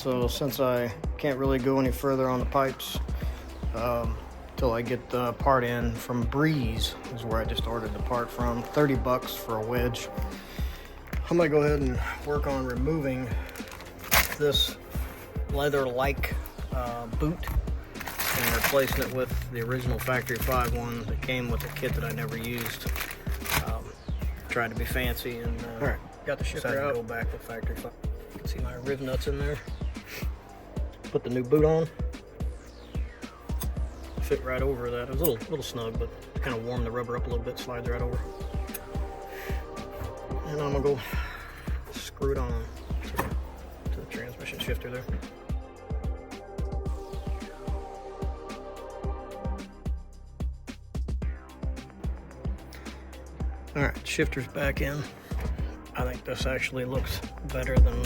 So since I can't really go any further on the pipes till I get the part in from Breeze, is where I just ordered the part from, 30 bucks for a wedge. I'm gonna go ahead and work on removing this leather-like boot and replacing it with the original Factory 5 one that came with a kit that I never used. Tried to be fancy and got the shifter out. Go back with Factory 5. You can see my riv nuts in there. Put the new boot on. Fit right over that. It was a little snug, but to kind of warm the rubber up a little bit, slides right over. And I'm gonna go screw it on to the transmission shifter there. Alright, shifter's back in. I think this actually looks better than